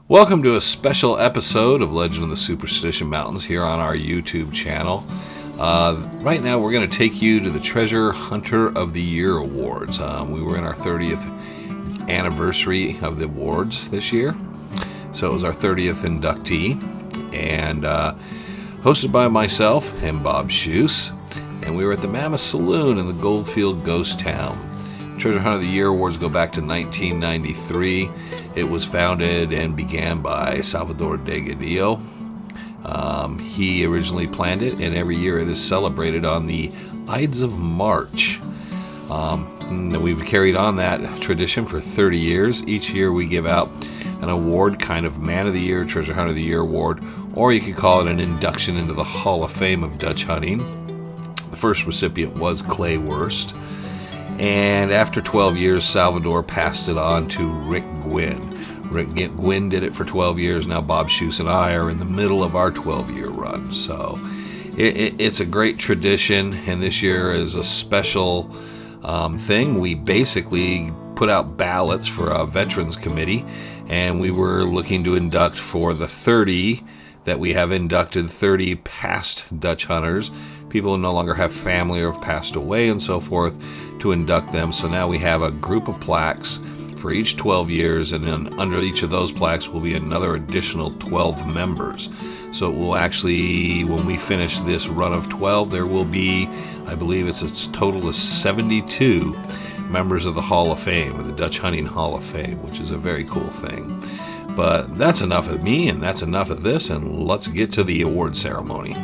Welcome to a special episode of Legend of the Superstition Mountains here on our YouTube channel. Right now we're going to take you to the Treasure Hunter of the Year Awards. We were in our 30th anniversary of the awards this year, so it was our 30th inductee, and hosted by myself and Bob Schoose, and we were at the Mammoth Saloon in the Goldfield Ghosttown. Treasure Hunter of the Year Awards go back to 1993. It was founded and began by Salvador DeGrazia. He originally planned it, and every year it is celebrated on the Ides of March. And we've carried on that tradition for 30 years. Each year we give out an award, kind of Man of the Year, Treasure Hunter of the Year Award, or you could call it an induction into the Hall of Fame of Dutch hunting. The first recipient was Clay Wurst. And after 12 years, Salvador passed it on to Rick Gwynn. Rick Gwynn did it for 12 years. Now Bob Schoose and I are in the middle of our 12-year run. So it's a great tradition, and this year is a special thing. We basically put out ballots for a veterans committee, and we were looking to induct for the 30 that we have inducted, 30 past Dutch hunters, people who no longer have family or have passed away and so forth, to induct them. So now we have a group of plaques for each 12 years, and then under each of those plaques will be another additional 12 members. So it will actually, when we finish this run of 12, there will be, I believe it's a total of 72 members of the Hall of Fame, of the Dutch Hunting Hall of Fame, which is a very cool thing. But that's enough of me, and that's enough of this, and let's get to the award ceremony.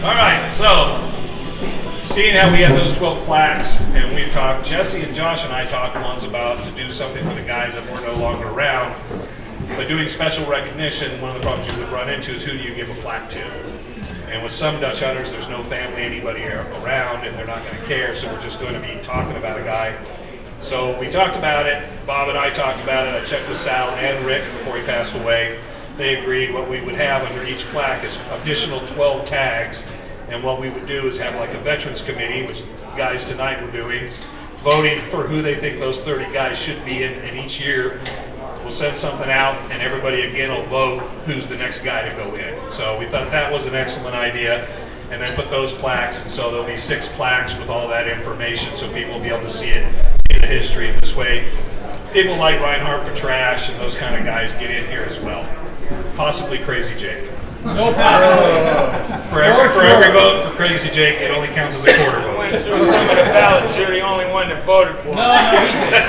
All right, so seeing how we have those 12 plaques, and we've talked, Jesse and Josh and I talked once about to do something for the guys that were no longer around, but doing special recognition, one of the problems you would run into is who do you give a plaque to? And with some Dutch hunters, there's no family, anybody around, and they're not going to care, so we're just going to be talking about a guy. So we talked about it, Bob and I talked about it, I checked with Sal and Rick before he passed away. They agreed what we would have under each plaque is additional 12 tags, and what we would do is have like a veterans committee, which the guys tonight were doing, voting for who they think those 30 guys should be in, and each year we'll send something out, and everybody again will vote who's the next guy to go in. So we thought that was an excellent idea, and then put those plaques, and so there'll be 6 plaques with all that information so people will be able to see it, see the history. This way people like Reinhardt for trash and those kind of guys get in here as well. Possibly Crazy Jake. No possibility. For every vote for Crazy Jake, it only counts as a quarter vote. Some of the ballots, you're the only one that voted for it. No, he did.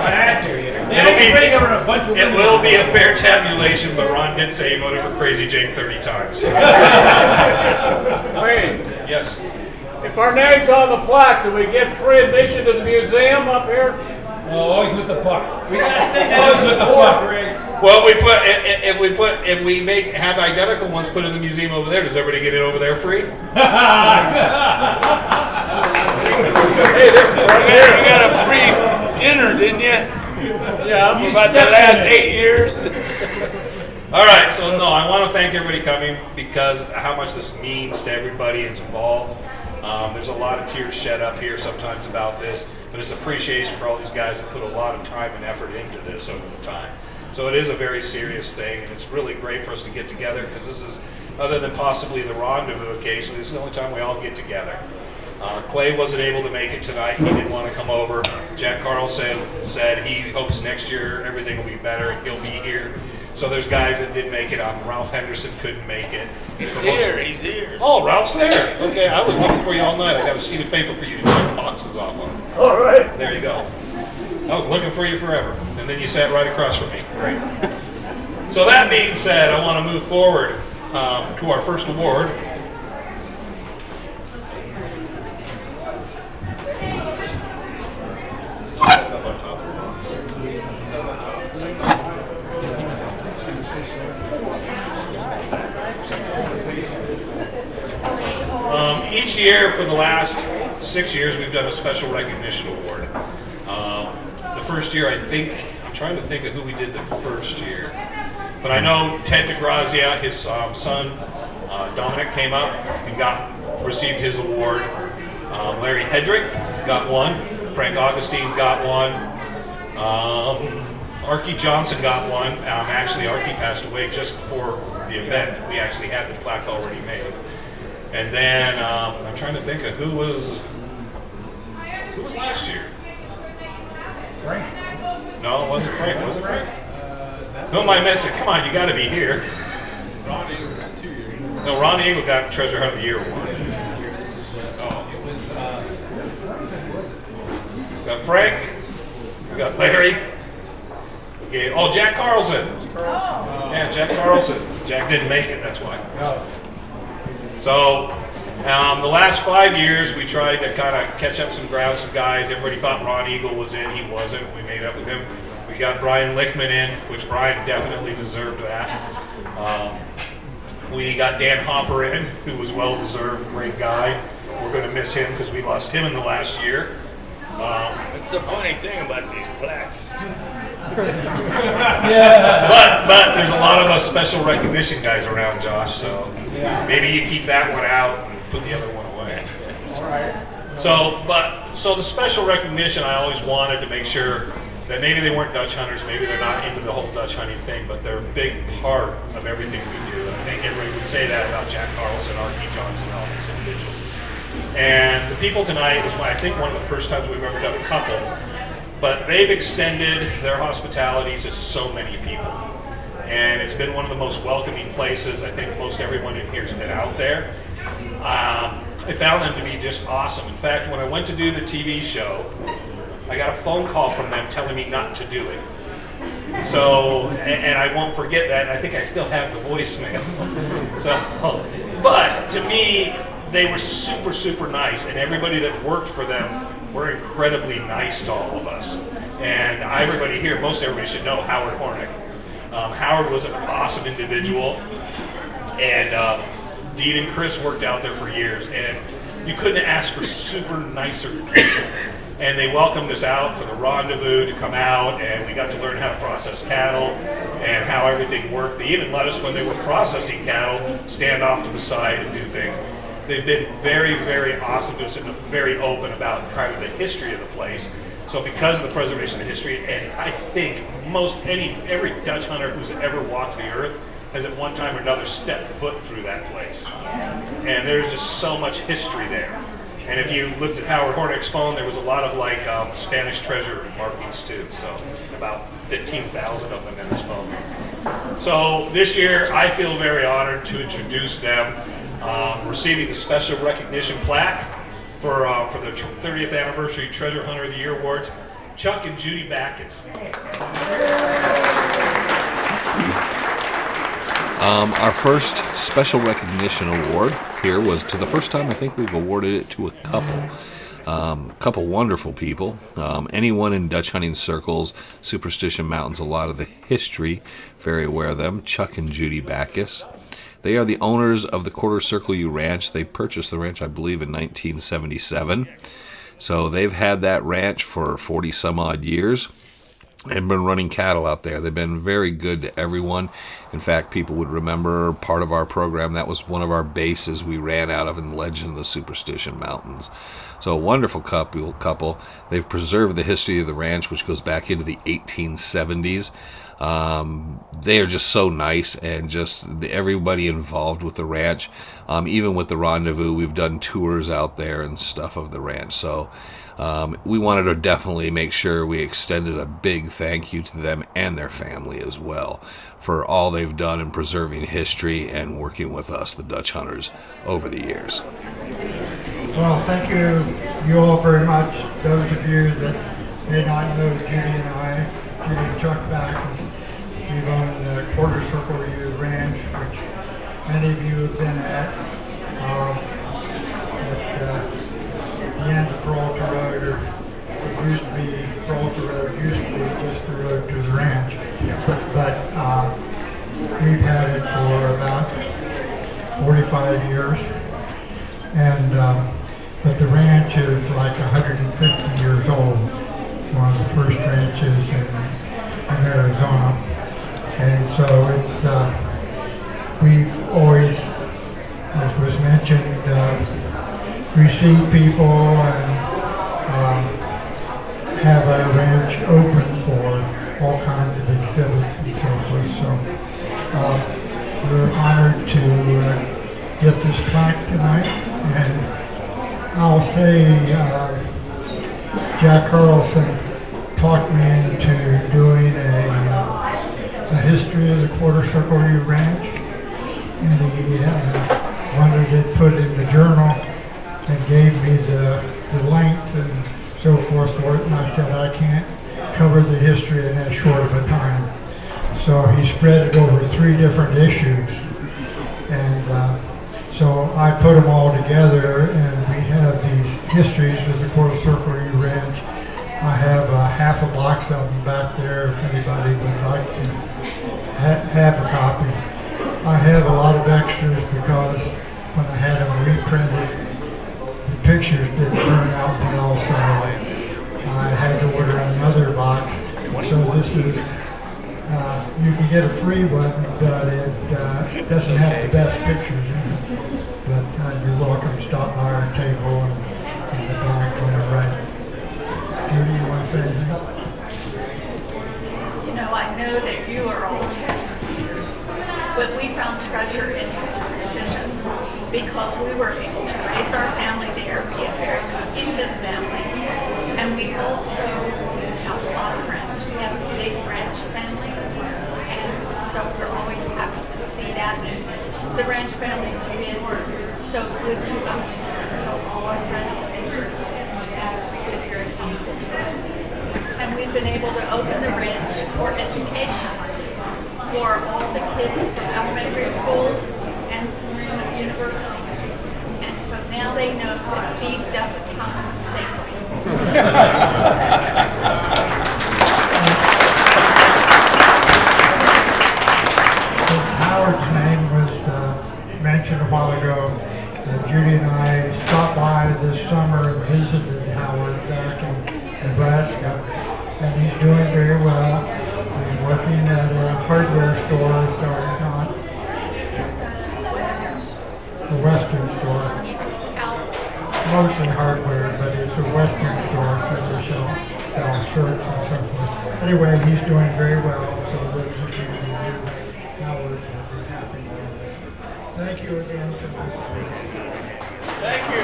I had to. It will be a fair tabulation, but Ron did say he voted for Crazy Jake 30 times. Wait, Yes. if our name's on the plaque, do we get free admission to the museum up here? Oh, always with the puck. We gotta sing Always with the puck. Well, if we have identical ones put in the museum over there, does everybody get it over there free? Hey, you got a free dinner, didn't you? Yeah, for about the last 8 years. All right, so no, I want to thank everybody coming because how much this means to everybody that's involved. There's a lot of tears shed up here sometimes about this, but it's appreciation for all these guys that put a lot of time and effort into this over the time. So it is a very serious thing, and it's really great for us to get together because this is, other than possibly the rendezvous occasionally, this is the only time we all get together. Clay wasn't able to make it tonight. He didn't want to come over. Jack Carlson said he hopes next year everything will be better and he'll be here. So there's guys that did make it. Ralph Henderson couldn't make it. He's here. Oh, Ralph's there. Okay, I was looking for you all night. I got a sheet of paper for you to check boxes off on. All right. There you go. I was looking for you forever. And then you sat right across from me. Great. So that being said, I want to move forward to our first award. Each year for the last 6 years, we've done a special recognition award. The first year, I'm trying to think of who we did the first year. But I know Ted DeGrazia, his son, Dominic, came up and received his award. Larry Hedrick got one. Frank Augustine got one. Archie Johnson got one. Actually, Archie passed away just before the event. We actually had the plaque already made. And then I'm trying to think of who was last year. Frank. No, it wasn't Frank. Was it Frank? Who am I missing? Come on, you got to be here. Ron Eagle was 2 years. No, Ron Eagle got Treasure Hunt of the Year award. Oh, it was, We got Frank. We got Larry. Okay. Oh, Jack Carlson. Yeah, Jack Carlson. Jack didn't make it, that's why. So, the last 5 years, we tried to kind of catch up some ground, some guys. Everybody thought Ron Eagle was in. He wasn't. We made up with him. We got Brian Lichtman in, which Brian definitely deserved that. We got Dan Hopper in, who was well-deserved, great guy. We're going to miss him because we lost him in the last year. That's the funny thing about these plaques. But there's a lot of us special recognition guys around, Josh, so maybe you keep that one out and put the other one away. All right. So the special recognition, I always wanted to make sure that maybe they weren't Dutch hunters, maybe they're not into the whole Dutch hunting thing, but they're a big part of everything we do. And I think everybody would say that about Jack Carlson, Archie Johnson, all these individuals. And the people tonight is, I think, one of the first times we've ever done a couple, but they've extended their hospitality to so many people. And it's been one of the most welcoming places. I think most everyone in here has been out there. I found them to be just awesome. In fact, when I went to do the TV show, I got a phone call from them telling me not to do it. So, and I won't forget that. I think I still have the voicemail. But to me, they were super, super nice, and everybody that worked for them were incredibly nice to all of us. And everybody here, most everybody should know Howard Hornick. Howard was an awesome individual, and Dean and Chris worked out there for years, and you couldn't ask for super nicer people. And they welcomed us out for the rendezvous to come out, and we got to learn how to process cattle and how everything worked. They even let us, when they were processing cattle, stand off to the side and do things. They've been very, very awesome to us and very open about kind of the history of the place. So because of the preservation of history, and I think every Dutch hunter who's ever walked the earth has at one time or another stepped foot through that place. And there's just so much history there. And if you looked at Howard Hornick's phone, there was a lot of Spanish treasure markings too. So about 15,000 of them in his phone. So this year, I feel very honored to introduce them, receiving the special recognition plaque for the 30th anniversary Treasure Hunter of the Year awards, Chuck and Judy Backus. Our first special recognition award here was, to the first time I think we've awarded it to a couple wonderful people. Anyone in Dutch hunting circles, Superstition Mountains, a lot of the history, very aware of them, Chuck and Judy Backus. They are the owners of the Quarter Circle U Ranch. They purchased the ranch, I believe, in 1977. So they've had that ranch for 40 some odd years and been running cattle out there. They've been very good to everyone. In fact, people would remember part of our program. That was one of our bases we ran out of in Legend of the Superstition Mountains. So a wonderful couple. They've preserved the history of the ranch, which goes back into the 1870s. They are just so nice, and just everybody involved with the ranch. Even with the rendezvous, we've done tours out there and stuff of the ranch. So we wanted to definitely make sure we extended a big thank you to them and their family as well for all they've done in preserving history and working with us, the Dutch hunters, over the years. Well, thank you all very much. Those of you that may not know Judy and I, Judy and Chuck Backus, we've owned the Quarter Circle U Ranch, which many of you have been at the end of Peralta Road, or it used to be, Peralta Road used to be just the road to the ranch. But we've had it for about 45 years. And but the ranch is like 150 years old, one of the first ranches in Arizona. And so it's, we've always, as was mentioned, receive people and have a ranch open for all kinds tonight, and I'll say Jack Carlson talked me into doing a history of the Quarter Circle U Ranch, and he wanted it put in the journal and gave me the length and so forth for it, and I said I can't cover the history in that short of a time. So he spread it over 3 different issues, and so I put them all together, and we have these histories of the Quarter Circle U Ranch. I have half a box of them back there if anybody would like to have a copy. I have a lot of extras because when I had them reprinted, the pictures didn't turn out well, so I had to order another box. So this is, you can get a free one, but it doesn't have the best pictures in it. But you're welcome to stop by our table and in the back when you're ready. Judy, you want to say anything? You know, I know that you are all treasure hunters, but we found treasure in the Superstitions because we were able to raise our family there, be a very cohesive family, and we also have a lot of friends. We have a big ranch family, and so we're always happy to see that. And the ranch families have been so good to us, and so all our friends and neighbors have been very helpful to us. And we've been able to open the ranch for education for all the kids from elementary schools and from universities. And so now they know that beef doesn't come safely. Since Howard's name was mentioned a while ago, Judy and I stopped by this summer and visited Howard back in Nebraska, and he's doing very well. He's working at a hardware store, so it's not a Western store. Mostly hardware, but it's a Western store, so they sell shirts and so forth. Anyway, he's doing very well, so those of you who do Howard will be happy with it. Thank you again for listening. Thank you.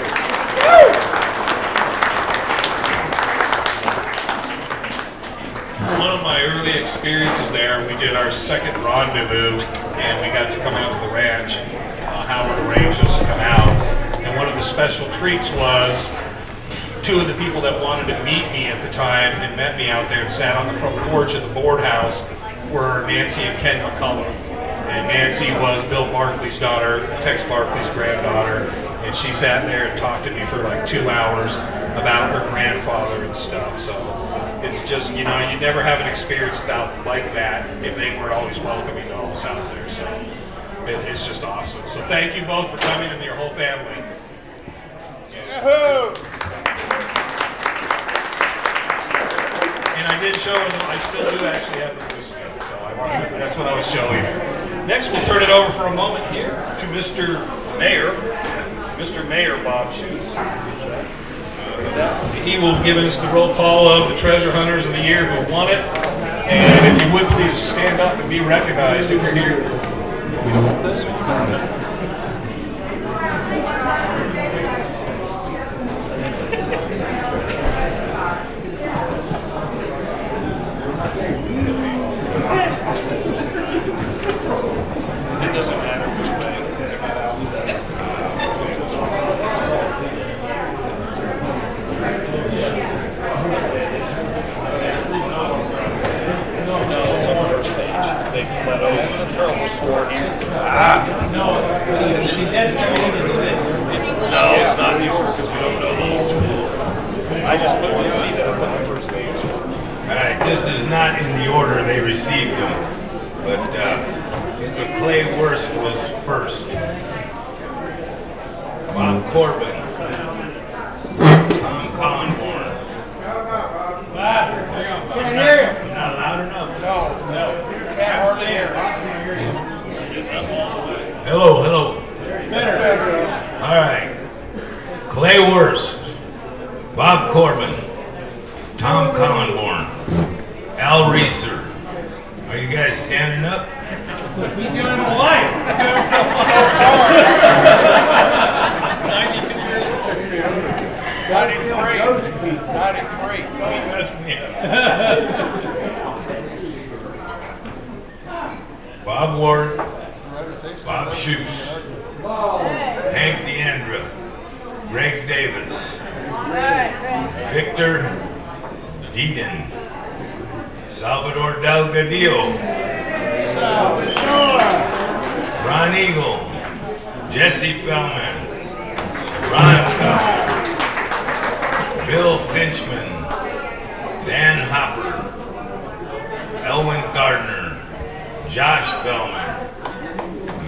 One of my early experiences there, we did our second rendezvous, and we got to come out to the ranch. Howard arranged us to come out, and one of the special treats was 2 of the people that wanted to meet me at the time and met me out there and sat on the front porch of the board house were Nancy and Ken McCullough. And Nancy was Bill Barkley's daughter, Tex Barkley's granddaughter, and she sat there and talked to me for like 2 hours about her grandfather and stuff. So it's just, you know, you never have an experience like that if they weren't always welcoming to all us out there. So it's just awesome. So thank you both for coming and your whole family. Yahoo! And I did show them, I still do actually have the whiskey, so that's what I was showing you. Next, we'll turn it over for a moment here to Mr. Mayor Bob Schoose. He will give us the roll call of the treasure hunters of the year who won it. And if you would please stand up and be recognized if you're here. It doesn't matter which way. They let over the terrible story. No, that's everything into this. No, it's not here because we don't know the whole school. I just put one seat up on the first page. All right, this is not in the order they received them, but Mr. Clay Worst was first. Bob Corbin. Tom Collinborn. Bob, can't hear you. Not loud enough. No, can't hardly hear. Hello, hello. Better. All right. Clay Worst. Bob Corbin. Tom Collinborn. Al Reeser. Are you guys standing up? We doing them alike. 92 years old. 93. Bob Ward, Bob Schoose, Hank Deandra, Greg Davis, Victor Deeden, Salvador Delgadillo, Ron Eagle, Jesse Fellman, Ron Fellman, Bill Finchman, Dan Hopper, Elwin Gardner, Josh Fellman,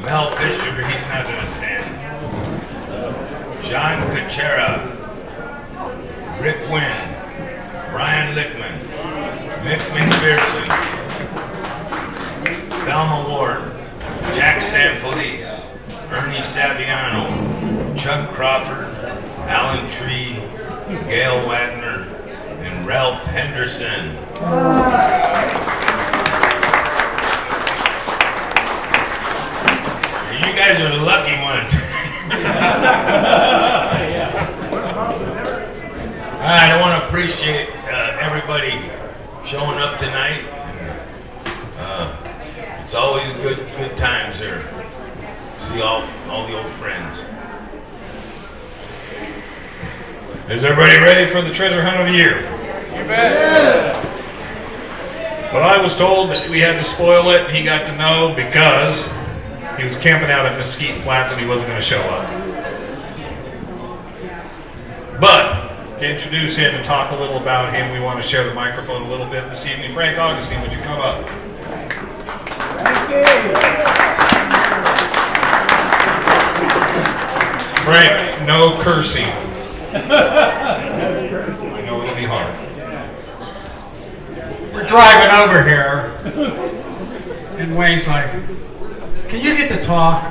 Mel Fisher, he's not going to stand, John Kuchera, Rick Wynn, Brian Lickman, Mick McPherson, Thelma Ward, Jack Sanfelice, Ernie Saviano, Chuck Crawford, Alan Tree, Gail Wagner, and Ralph Henderson. You guys are the lucky ones. All right, I want to appreciate everybody showing up tonight. It's always good times here. See all the old friends. Is everybody ready for the treasure hunt of the year? You bet. But I was told that we had to spoil it, and he got to know because he was camping out at Mesquite Flats and he wasn't going to show up. But to introduce him and talk a little about him, we want to share the microphone a little bit this evening. Frank Augustine, would you come up? Frank, no cursing. I know it'll be hard. We're driving over here, and Wayne's like, can you get to talk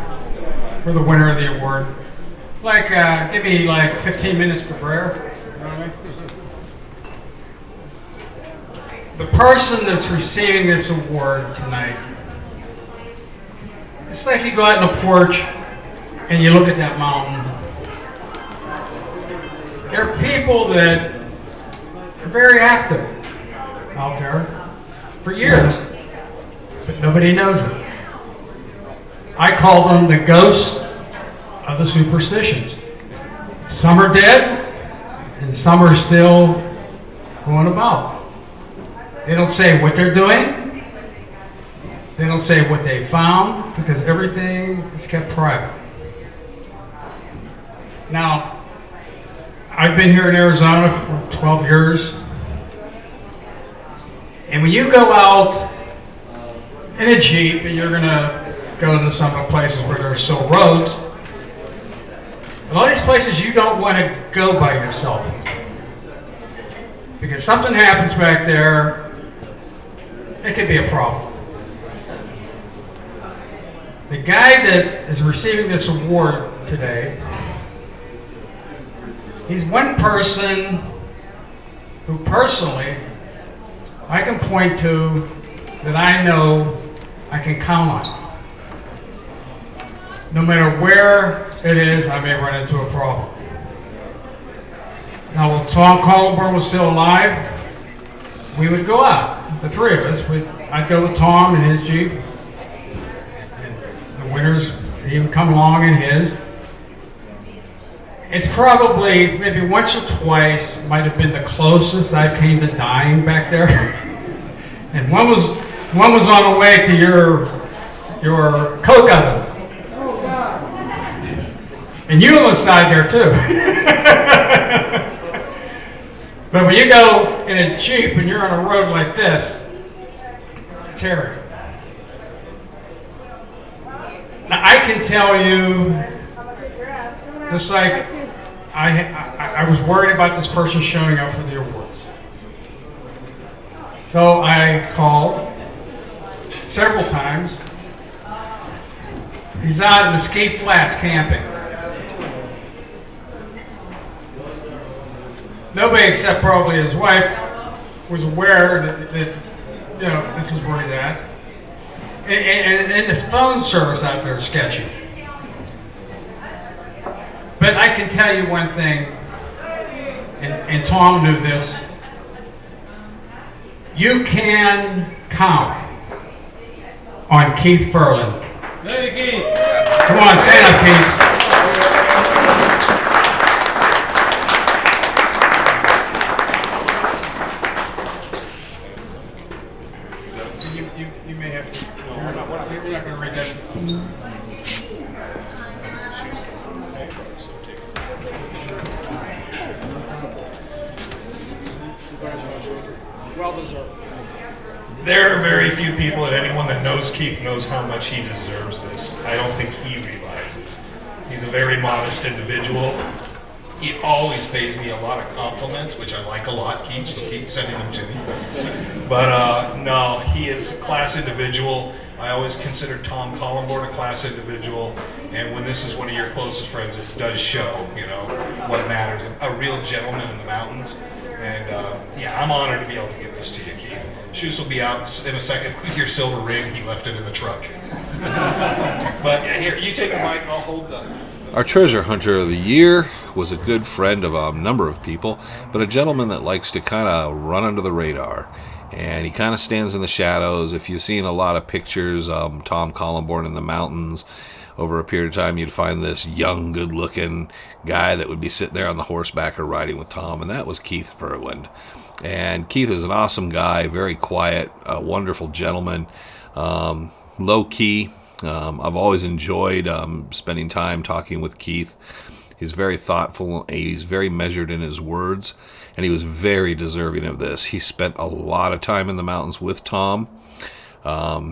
for the winner of the award? Like, give me like 15 minutes for prayer. You know what I mean? The person that's receiving this award tonight, it's like you go out on the porch and you look at that mountain. There are people that are very active out there for years, but nobody knows it. I call them the ghosts of the superstitions. Some are dead, and some are still going about. They don't say what they're doing. They don't say what they found, because everything is kept private. Now, I've been here in Arizona for 12 years, and when you go out in a Jeep and you're going to go to some of the places where there's still roads, a lot of these places you don't want to go by yourself, because something happens back there, it could be a problem. The guy that is receiving this award today, he's one person who personally I can point to that I know I can count on. No matter where it is, I may run into a problem. Now, when Tom Collenborn was still alive, we would go out, the three of us. I'd go with Tom in his Jeep. And the winters, he would come along in his. It's probably maybe once or twice might have been the closest I came to dying back there. And one was on the way to your Coke oven. And you almost died there too. But when you go in a Jeep and you're on a road like this, it's hairy. Now I can tell you, just like I was worried about this person showing up for the awards. So I called several times. He's out in Mesquite Flats camping. Nobody except probably his wife was aware that you know, this is where he's at. And the phone service out there is sketchy. But But I can tell you one thing, and Tom knew this. You can count on Keith Furlan. Hey, Keith. Come on, stand up, Keith. You may have to. No, we're not going to read that. Well deserved. There are very few people, and anyone that knows Keith knows how much he deserves this. I don't think he realizes. He's a very modest individual. He always pays me a lot of compliments, which I like a lot, Keith, so keep sending them to me. But no, he is a class individual. I always consider Tom Collenborn a class individual, and when this is one of your closest friends, it does show, what matters. A real gentleman in the mountains. And yeah, I'm honored to be able to give this to you, Keith. Shoes will be out in a second with your silver ring. He left it in the truck. But yeah, here, you take the mic and I'll hold the... Our treasure hunter of the year was a good friend of a number of people, but a gentleman that likes to kind of run under the radar. And he kind of stands in the shadows. If you've seen a lot of pictures of Tom Collenborn in the mountains, over a period of time, you'd find this young, good-looking guy that would be sitting there on the horseback or riding with Tom, and that was Keith Furlan. And Keith is an awesome guy, very quiet, a wonderful gentleman, low-key. I've always enjoyed spending time talking with Keith. He's very thoughtful. He's very measured in his words, and he was very deserving of this. He spent a lot of time in the mountains with Tom.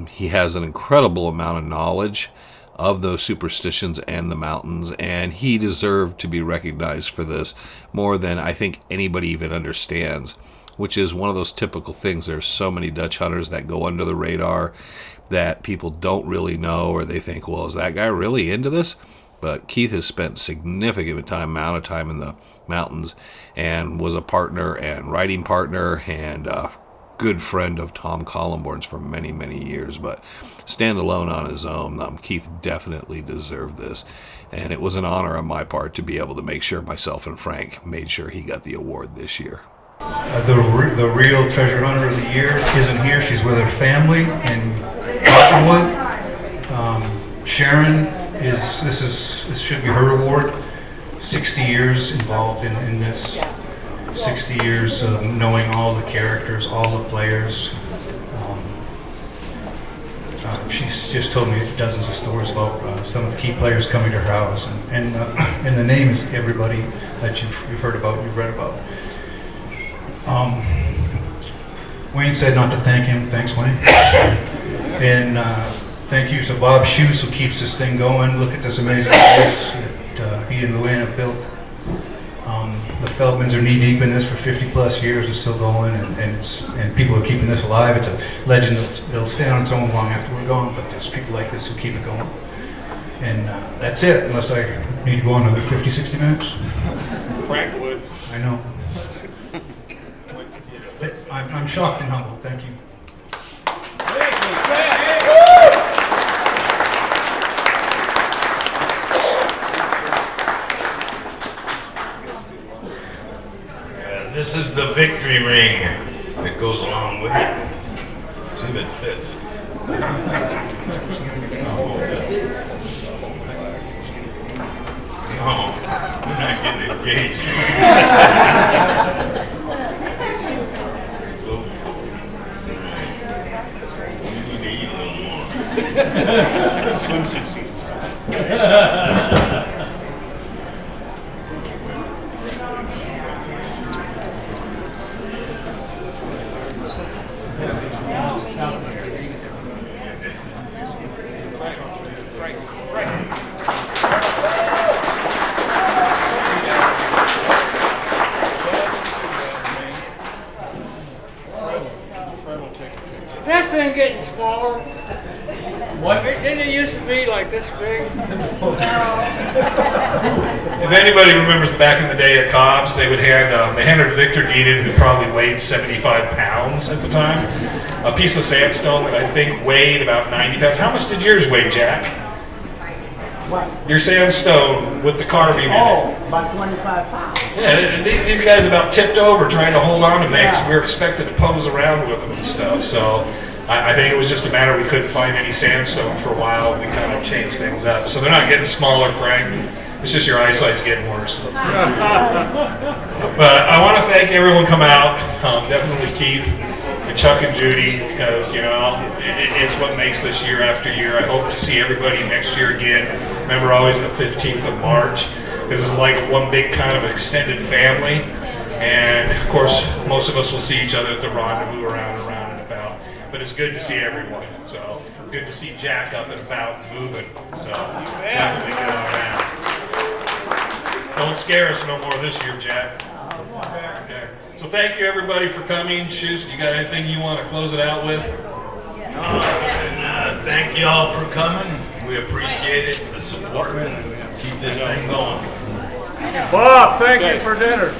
He has an incredible amount of knowledge of those superstitions and the mountains, and he deserved to be recognized for this more than I think anybody even understands, which is one of those typical things. There's so many Dutch hunters that go under the radar that people don't really know, or they think, well, is that guy really into this? But Keith has spent significant amount of time in the mountains and was a partner and writing partner and good friend of Tom Collenborn's for many, many years, but stand alone on his own. Keith definitely deserved this, and it was an honor on my part to be able to make sure myself and Frank made sure he got the award this year. The real treasure hunter of the year isn't here. She's with her family in Cottonwood. Sharon this should be her award. 60 years involved in this. 60 years of knowing all the characters, all the players. She's just told me dozens of stories about some of the key players coming to her house, and the name is everybody that you've heard about, you've read about. Wayne said not to thank him. Thanks, Wayne. And thank you to Bob Schoose, who keeps this thing going. Look at this amazing place that he and Luann have built. The Feldmans are knee-deep in this for 50-plus years. It's still going, and people are keeping this alive. It's a legend that'll stay on its own long after we're gone, but there's people like this who keep it going. And that's it, unless I need to go another 50, 60 minutes. Frank would. I know. I'm shocked and humbled. Thank you. This is the victory ring that goes along with it. See if it fits. No, we're not getting engaged. You need to eat a little more. Swimsuit season. That thing getting smaller. What? Didn't it used to be like this big? If anybody remembers back in the day at Cobb's, they handed Victor Deedon, who probably weighed 75 pounds at the time, a piece of sandstone that I think weighed about 90 pounds. How much did yours weigh, Jack? What? Your sandstone with the carving in it. Oh, about 25 pounds. Yeah, these guys about tipped over trying to hold on to me 'cause Yeah. we were expected to pose around with them and stuff. So I think it was just a matter we couldn't find any sandstone for a while. We kind of changed things up. So they're not getting smaller, Frank. It's just your eyesight's getting worse. But I want to thank everyone come out. Definitely Keith and Chuck and Judy, because it's what makes this year after year. I hope to see everybody next year again. Remember, always the 15th of March. This is like one big kind of extended family. And of course, most of us will see each other at the rendezvous around and about. But it's good to see everyone. So good to see Jack up and about and moving. So definitely good on that. Don't scare us no more this year, Jack. Okay. So thank you everybody for coming. Shoes, you got anything you want to close it out with? Thank you all for coming. We appreciate it, the support. Keep this thing going. Bob, thank you for dinner.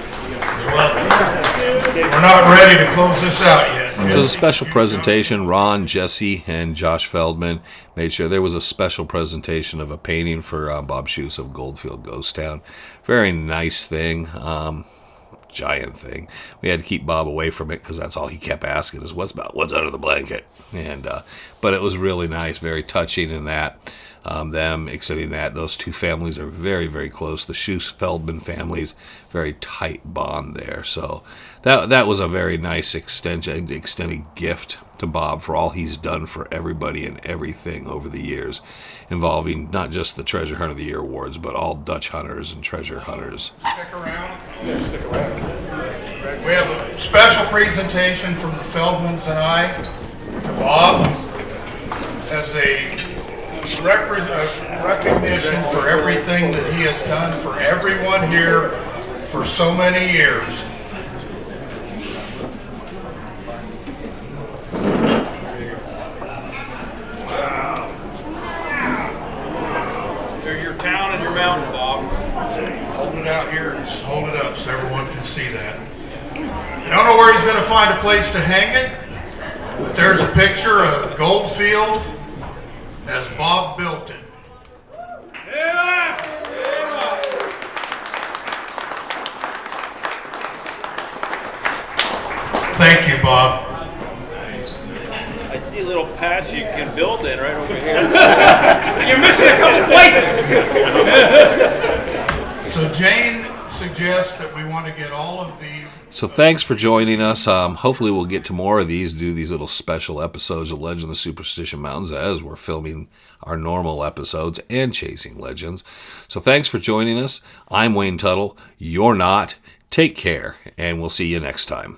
You're welcome. We're not ready to close this out yet. So it was a special presentation. Ron, Jesse, and Josh Feldman made sure there was a special presentation of a painting for Bob Schoose of Goldfield Ghosttown. Very nice thing. Giant thing. We had to keep Bob away from it because that's all he kept asking is what's under the blanket. And but it was really nice, very touching in that them extending that. Those two families are very, very close. The Schoose Feldman families, very tight bond there. So that was a very nice extended gift to Bob for all he's done for everybody and everything over the years, involving not just the Treasure Hunt of the Year awards, but all Dutch hunters and treasure hunters. Stick around. We have a special presentation from the Feldmans and I to Bob as a recognition for everything that he has done for everyone here for so many years. They're your town and your mountain, Bob. Hold it out here and just hold it up so everyone can see that. I don't know where he's going to find a place to hang it, but there's a picture of Goldfield as Bob built it. Thank you, Bob. I see a little patch you can build in right over here. You're missing a couple places. So Jane suggests that we want to get all of these. So thanks for joining us. Hopefully we'll get to more of these, do these little special episodes of Legend of the Superstition Mountains as we're filming our normal episodes and chasing legends. So thanks for joining us. I'm Wayne Tuttle. You're not. Take care, and we'll see you next time.